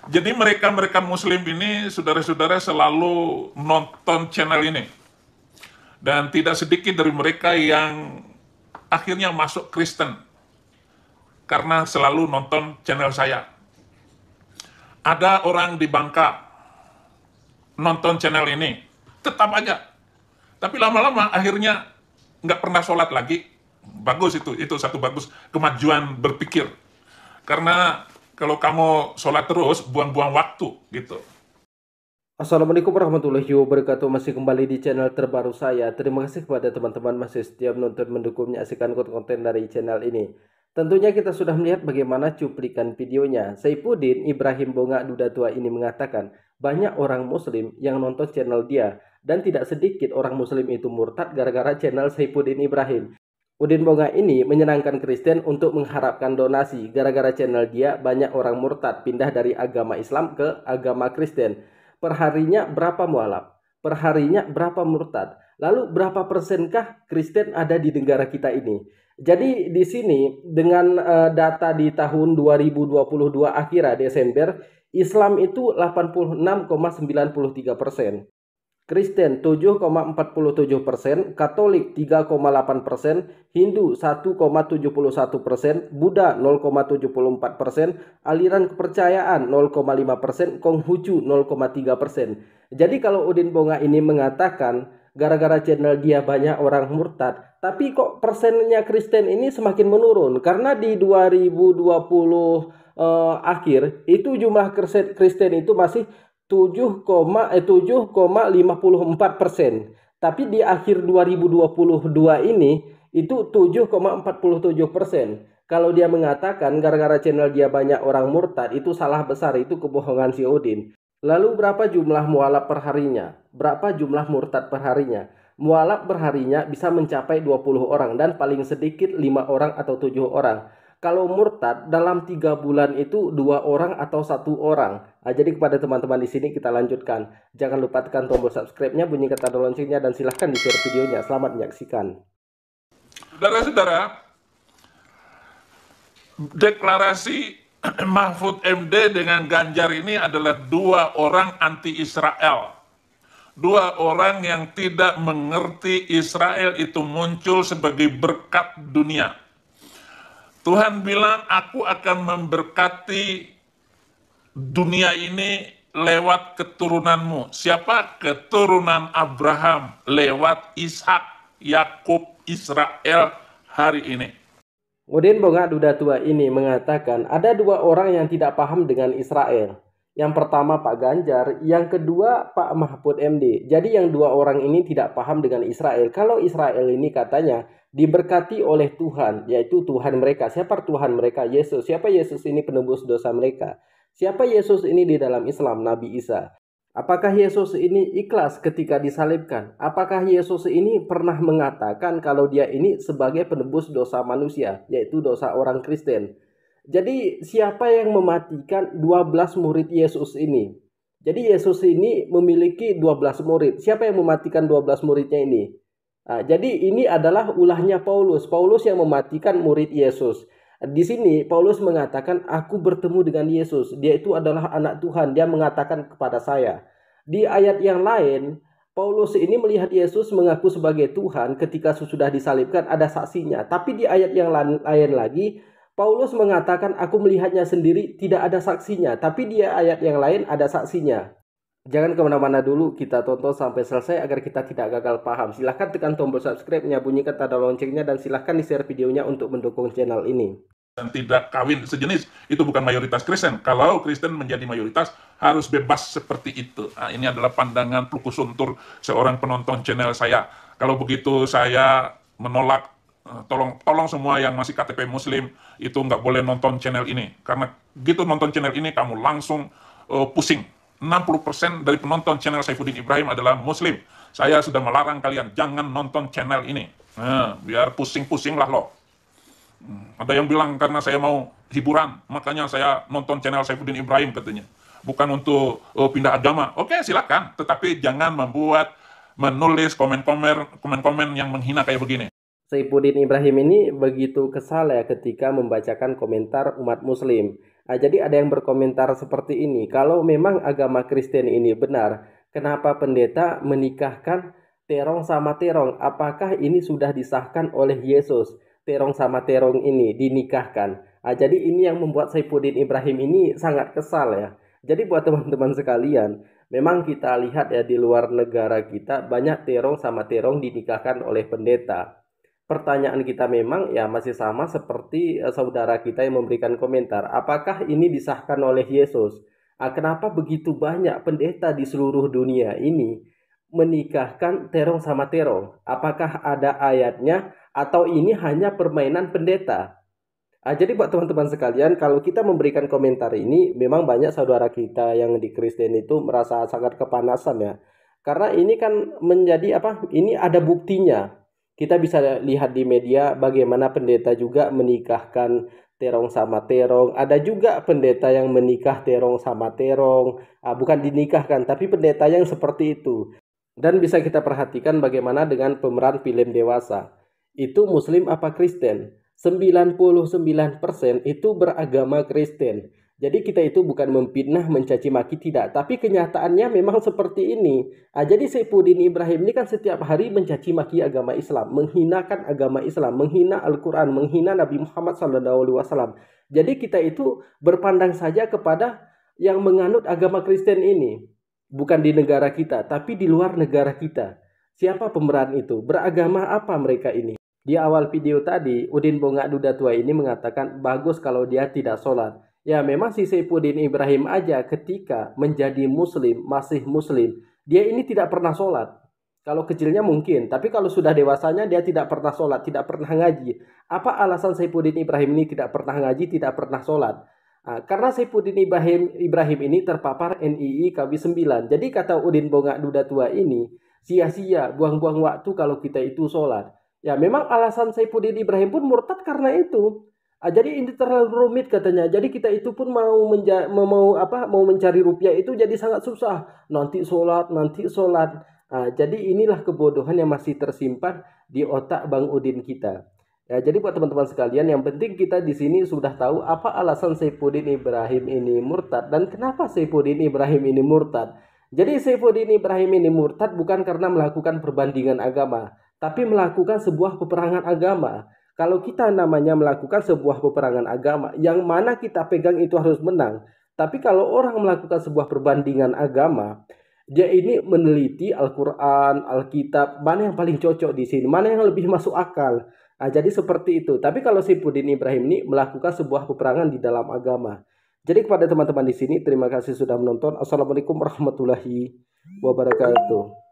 Jadi mereka-mereka muslim ini, saudara-saudara, selalu nonton channel ini. Dan tidak sedikit dari mereka yang akhirnya masuk Kristen karena selalu nonton channel saya. Ada orang di Bangka nonton channel ini, tetap aja. Tapi lama-lama akhirnya nggak pernah sholat lagi. Bagus itu satu bagus kemajuan berpikir. Karena kalau kamu sholat terus, buang-buang waktu gitu. Assalamualaikum warahmatullahi wabarakatuh. Masih kembali di channel terbaru saya. Terima kasih kepada teman-teman masih setia menonton, mendukung, menyaksikan konten dari channel ini. Tentunya kita sudah melihat bagaimana cuplikan videonya. Saifuddin Ibrahim Bonga Duda Tua ini mengatakan banyak orang muslim yang nonton channel dia, dan tidak sedikit orang muslim itu murtad gara-gara channel Saifuddin Ibrahim. Udin Bonga ini menyenangkan Kristen untuk mengharapkan donasi. Gara-gara channel dia banyak orang murtad pindah dari agama Islam ke agama Kristen. Perharinya berapa mualaf? Perharinya berapa murtad? Lalu berapa persenkah Kristen ada di negara kita ini? Jadi di sini dengan data di tahun 2022 akhir Desember, Islam itu 86,93%. Kristen 7,47%, Katolik 3,8%, Hindu 1,71%, Buddha 0,74%, aliran kepercayaan 0,5%, Konghucu 0,3%. Jadi kalau Udin Bonga ini mengatakan gara-gara channel dia banyak orang murtad, tapi kok persennya Kristen ini semakin menurun? Karena di 2020 akhir itu jumlah Kristen itu masih 7,54%. Tapi di akhir 2022 ini itu 7,47%. Kalau dia mengatakan gara-gara channel dia banyak orang murtad, itu salah besar, itu kebohongan si Odin. Lalu berapa jumlah mualaf perharinya? Berapa jumlah murtad perharinya? Mualaf perharinya bisa mencapai 20 orang dan paling sedikit 5 orang atau 7 orang. Kalau murtad dalam 3 bulan itu 2 orang atau 1 orang. Nah, jadi kepada teman-teman di sini kita lanjutkan. Jangan lupa tekan tombol subscribe-nya, bunyikan tanda loncengnya, dan silahkan di-share videonya. Selamat menyaksikan. Saudara-saudara, deklarasi Mahfud MD dengan Ganjar ini adalah dua orang anti-Israel. Dua orang yang tidak mengerti Israel itu muncul sebagai berkat dunia. Tuhan bilang, aku akan memberkati dunia ini lewat keturunanmu. Siapa? Keturunan Abraham lewat Ishak, Yakub, Israel hari ini. Udin Bonga Duda Tua ini mengatakan ada 2 orang yang tidak paham dengan Israel. Yang pertama Pak Ganjar, yang kedua Pak Mahfud MD. Jadi yang 2 orang ini tidak paham dengan Israel. Kalau Israel ini katanya diberkati oleh Tuhan, yaitu Tuhan mereka. Siapa Tuhan mereka? Yesus. Siapa Yesus ini? Penebus dosa mereka. Siapa Yesus ini di dalam Islam? Nabi Isa. Apakah Yesus ini ikhlas ketika disalibkan? Apakah Yesus ini pernah mengatakan kalau dia ini sebagai penebus dosa manusia, yaitu dosa orang Kristen? Jadi siapa yang mematikan 12 murid Yesus ini? Jadi Yesus ini memiliki 12 murid. Siapa yang mematikan 12 muridnya ini? Nah, jadi ini adalah ulahnya Paulus. Paulus yang mematikan murid Yesus. Di sini Paulus mengatakan, aku bertemu dengan Yesus. Dia itu adalah anak Tuhan. Dia mengatakan kepada saya. Di ayat yang lain, Paulus ini melihat Yesus mengaku sebagai Tuhan ketika sudah disalibkan, ada saksinya. Tapi di ayat yang lain lagi, Paulus mengatakan, aku melihatnya sendiri, tidak ada saksinya. Tapi di ayat yang lain ada saksinya. Jangan kemana-mana dulu, kita tonton sampai selesai agar kita tidak gagal paham. Silahkan tekan tombol subscribe-nya, bunyikan tanda loncengnya, dan silahkan di-share videonya untuk mendukung channel ini. Dan tidak kawin sejenis, itu bukan mayoritas Kristen. Kalau Kristen menjadi mayoritas, harus bebas seperti itu. Nah, ini adalah pandangan Plukus Suntur, seorang penonton channel saya. Kalau begitu saya menolak. Tolong semua yang masih KTP Muslim itu nggak boleh nonton channel ini, karena gitu nonton channel ini kamu langsung pusing. 60% dari penonton channel Saifuddin Ibrahim adalah Muslim. Saya sudah melarang kalian jangan nonton channel ini. Nah, biar pusing-pusing lah loh. Ada yang bilang karena saya mau hiburan, makanya saya nonton channel Saifuddin Ibrahim katanya. Bukan untuk pindah agama. Oke, silakan, tetapi jangan menulis komen-komen yang menghina kayak begini. Saifuddin Ibrahim ini begitu kesal ya ketika membacakan komentar umat muslim. Jadi ada yang berkomentar seperti ini, kalau memang agama Kristen ini benar, kenapa pendeta menikahkan terong sama terong? Apakah ini sudah disahkan oleh Yesus? Terong sama terong ini dinikahkan. Jadi ini yang membuat Saifuddin Ibrahim ini sangat kesal ya. Jadi buat teman-teman sekalian, memang kita lihat ya di luar negara kita banyak terong sama terong dinikahkan oleh pendeta. Pertanyaan kita memang ya masih sama seperti saudara kita yang memberikan komentar. Apakah ini disahkan oleh Yesus? Kenapa begitu banyak pendeta di seluruh dunia ini menikahkan terong sama terong? Apakah ada ayatnya atau ini hanya permainan pendeta? Jadi buat teman-teman sekalian, kalau kita memberikan komentar ini, memang banyak saudara kita yang di Kristen itu merasa sangat kepanasan ya. Karena ini kan menjadi apa? Ini ada buktinya. Kita bisa lihat di media bagaimana pendeta juga menikahkan terong sama terong. Ada juga pendeta yang menikah terong sama terong. Bukan dinikahkan, tapi pendeta yang seperti itu. Dan bisa kita perhatikan bagaimana dengan pemeran film dewasa. Itu Muslim apa Kristen? 99% itu beragama Kristen. Jadi kita itu bukan memfitnah, mencaci maki, tidak. Tapi kenyataannya memang seperti ini. Jadi Saifuddin Ibrahim ini kan setiap hari mencaci maki agama Islam, menghinakan agama Islam, menghina Al-Quran, menghina Nabi Muhammad SAW. Jadi kita itu berpandang saja kepada yang menganut agama Kristen ini. Bukan di negara kita, tapi di luar negara kita. Siapa pemeran itu? Beragama apa mereka ini? Di awal video tadi, Udin Bongak Duda Tua ini mengatakan bagus kalau dia tidak sholat. Ya memang si Saifuddin Ibrahim aja ketika menjadi muslim, masih muslim, dia ini tidak pernah sholat. Kalau kecilnya mungkin, tapi kalau sudah dewasanya dia tidak pernah sholat, tidak pernah ngaji. Apa alasan Saifuddin Ibrahim ini tidak pernah ngaji, tidak pernah sholat? Karena Saifuddin Ibrahim ini terpapar NII KB9. Jadi kata Udin Bongak Duda Tua ini, sia-sia, buang-buang waktu kalau kita itu sholat. Ya memang alasan Saifuddin Ibrahim pun murtad karena itu. Jadi ini terlalu rumit katanya. Jadi kita itu pun mau mencari rupiah itu jadi sangat susah. Nanti sholat. Jadi inilah kebodohan yang masih tersimpan di otak Bang Udin kita. Ya, jadi buat teman-teman sekalian, yang penting kita di sini sudah tahu apa alasan Saifuddin Ibrahim ini murtad dan kenapa Saifuddin Ibrahim ini murtad. Jadi Saifuddin Ibrahim ini murtad bukan karena melakukan perbandingan agama, tapi melakukan sebuah peperangan agama. Kalau kita namanya melakukan sebuah peperangan agama, yang mana kita pegang itu harus menang. Tapi kalau orang melakukan sebuah perbandingan agama, dia ini meneliti Al-Quran, Alkitab, mana yang paling cocok di sini, mana yang lebih masuk akal. Jadi seperti itu. Tapi kalau Saifuddin Ibrahim ini melakukan sebuah peperangan di dalam agama. Jadi kepada teman-teman di sini, terima kasih sudah menonton. Assalamualaikum warahmatullahi wabarakatuh.